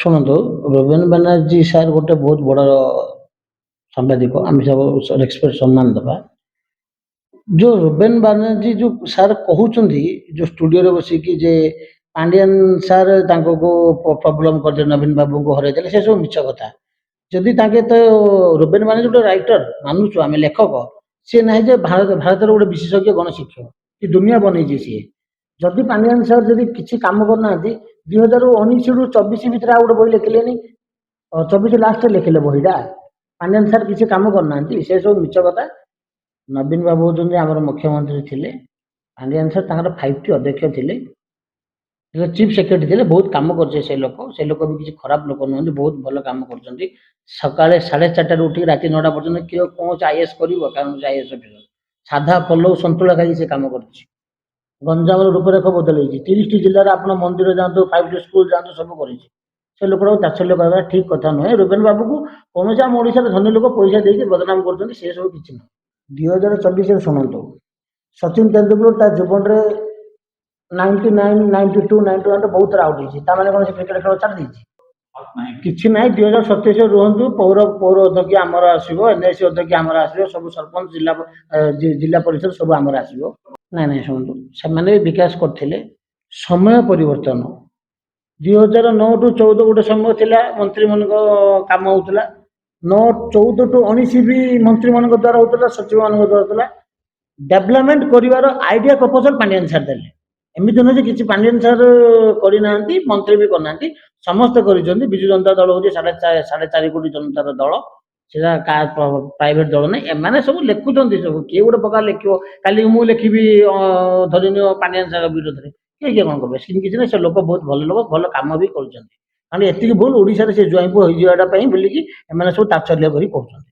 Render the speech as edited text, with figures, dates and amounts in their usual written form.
ଶୁଣନ୍ତୁ, Robben Banerjee sir ଗୋଟେ ବହୁତ ବଡ଼ ସାମ୍ବାଦିକ, ଆମେ ସବୁ ରେସ୍ପେକ୍ଟ ସମ୍ମାନ ଦେବା। ଯୋଉ ରୋବେନ ବାନାର୍ଜୀ ଯୋଉ ସାର୍ କହୁଛନ୍ତି, ଯୋଉ ଷ୍ଟୁଡିଓରେ ବସିକି ଯେ ପାଣ୍ଡିଆନ ସାର୍ ତାଙ୍କୁ ପ୍ରୋବ୍ଲେମ କରିଦେଲେ, ନବୀନ ବାବୁଙ୍କୁ ହରେଇଦେଲେ, ସେ ସବୁ ମିଛ କଥା। ଯଦି ତାଙ୍କେ ତ ରୋବେନ ବାନାର୍ଜୀ ଗୋଟେ ରାଇଟର, ମାନୁଛୁ ଆମେ ଲେଖକ, ସିଏ ନାହିଁ ଯେ ଭାରତର ଗୋଟେ ବିଶେଷଜ୍ଞ ଗଣଶିକ୍ଷକ କି ଦୁନିଆ ବନେଇଛି ସିଏ। ଯଦି ପାଣ୍ଡିଆନ ସାର୍ ଯଦି କିଛି କାମ କରୁନାହାନ୍ତି, 2019ରୁ 24 ଭିତରେ ଆଉ ଗୋଟେ ବହି ଲେଖିଲେନି, 24 ଲାଷ୍ଟରେ ଲେଖିଲେ ବହିଟା। ପାଣ୍ଡିଆନ ସାର୍ କିଛି କାମ କରୁନାହାନ୍ତି, ସେ ସବୁ ମିଛ କଥା। ନବୀନ ବାବୁ ହଉଛନ୍ତି ଆମର ମୁଖ୍ୟମନ୍ତ୍ରୀ ଥିଲେ, ପାଣ୍ଡିଆନ ସାର୍ ତାଙ୍କର 5T ଅଧ୍ୟକ୍ଷ ଥିଲେ, ଚିଫ ସେକ୍ରେଟାରୀ ଥିଲେ, ବହୁତ କାମ କରିছে ସେ ଲୋକ ବି କିଛି ଖରାପ ଲୋକ ନୁହନ୍ତି, ବହୁତ ଭଲ କାମ କରୁଛନ୍ତି। ସକାଳେ 4:30ରୁ ଉଠିକି ରାତି 9ଟା ପର୍ଯ୍ୟନ୍ତ କିଏ କୌଣସି ଆଇଏଏସ୍ କରିବ, କାରଣ ଆଇଏଏସ୍ ଅଫିସର ସାଧା ପଲଉ ସନ୍ତୁଳା ଖାଇକି ସେ କାମ କରୁଛି। ଗଞ୍ଜାମର ରୂପରେଖ ବଦଳେଇଛି, 30ଟି ଜିଲ୍ଲାରେ ଆପଣ ମନ୍ଦିର ଯାଆନ୍ତୁ, 5T ସ୍କୁଲ ଯାଆନ୍ତୁ, ସବୁ କରିଛି। ସେ ଲୋକଟାକୁ ତାଚ୍ଛଲ୍ୟ କରିବା ଠିକ କଥା ନୁହେଁ। ରୋବେନ ବାବୁକୁ କୌଣସି ଆମ ଓଡ଼ିଶାର ଧନୀ ଲୋକ ପଇସା ଦେଇକି ବଦନାମ କରୁଛନ୍ତି, ସେ ସବୁ କିଛି ନୁହେଁ। 2024ରେ ଶୁଣନ୍ତୁ, ସଚିନ ତେନ୍ଦୁଲକର ତା ଜୀବନରେ 99, 92, 91 ବହୁତ ଥର ଆଉଟ୍ ହେଇଛି, ତାମାନେ କ'ଣ ସେ କ୍ରିକେଟ ଖେଳ ଛାଡ଼ି ଦେଇଛି? କିଛି ନାହିଁ। 2027 ରୁହନ୍ତୁ, ପୌର ଅଧ୍ୟକ୍ଷ ଆମର ଆସିବ, NIC ଅଧ୍ୟକ୍ଷ ଆମର ଆସିବ, ସବୁ ସରପଞ୍ଚ ଜିଲ୍ଲା ପରିଷଦ ସବୁ ଆମର ଆସିବ। ନାଇଁ ଶୁଣନ୍ତୁ, ସେମାନେ ବି ବିକାଶ କରିଥିଲେ, ସମୟ ପରିବର୍ତ୍ତନ। 2009ଠୁ 14 ଗୋଟେ ସମୟ ଥିଲା, ମନ୍ତ୍ରୀମାନଙ୍କ କାମ ହଉଥିଲା। 14 ଠୁ 19 ବି ମନ୍ତ୍ରୀମାନଙ୍କ ଦ୍ୱାରା ହଉଥିଲା, ସଚିବମାନଙ୍କ ଦ୍ୱାରା ହଉଥିଲା। ଡେଭଲପମେଣ୍ଟ କରିବାର ଆଇଡିଆ ପ୍ରପୋଜାଲ ପାଣ୍ଡିଆନ ସାର୍ ଦେଲେ। ଏମିତି ନୁହେଁ ଯେ କିଛି ପାଣ୍ଡିଆନ ସାର୍ କରିନାହାନ୍ତି, ମନ୍ତ୍ରୀ ବି କରିନାହାନ୍ତି, ସମସ୍ତେ କରିଛନ୍ତି। ବିଜୁ ଜନତା ଦଳ ହଉଛି 4.5 କୋଟି ଜନତାର ଦଳ, ସେଟା ପ୍ରାଇଭେଟ ଦଳ ନାହିଁ। ଏମାନେ ସବୁ ଲେଖୁଛନ୍ତି, ସବୁ କିଏ ଗୋଟେ ପ୍ରକାର ଲେଖିବ। କାଲି ମୁଁ ଲେଖିବି ଧରି ନିଅ ପାଣ୍ଡିଆନ ସାର୍ ବିରୋଧରେ, କିଏ କ'ଣ କରିବେ? ସେମିତି କିଛି ନାହିଁ, ସେ ଲୋକ ବହୁତ ଭଲ ଲୋକ, ଭଲ କାମ ବି କରୁଛନ୍ତି। କାରଣ ଏତିକି ଭୁଲ ଓଡ଼ିଶାରେ ସେ ଜ୍ୱାଇଁପୁଅ ହେଇଯିବାଟା ପାଇଁ ବୋଲିକି ଏମାନେ ସବୁ ତାଚ୍ଛଲ୍ୟ କରି କହୁଛନ୍ତି।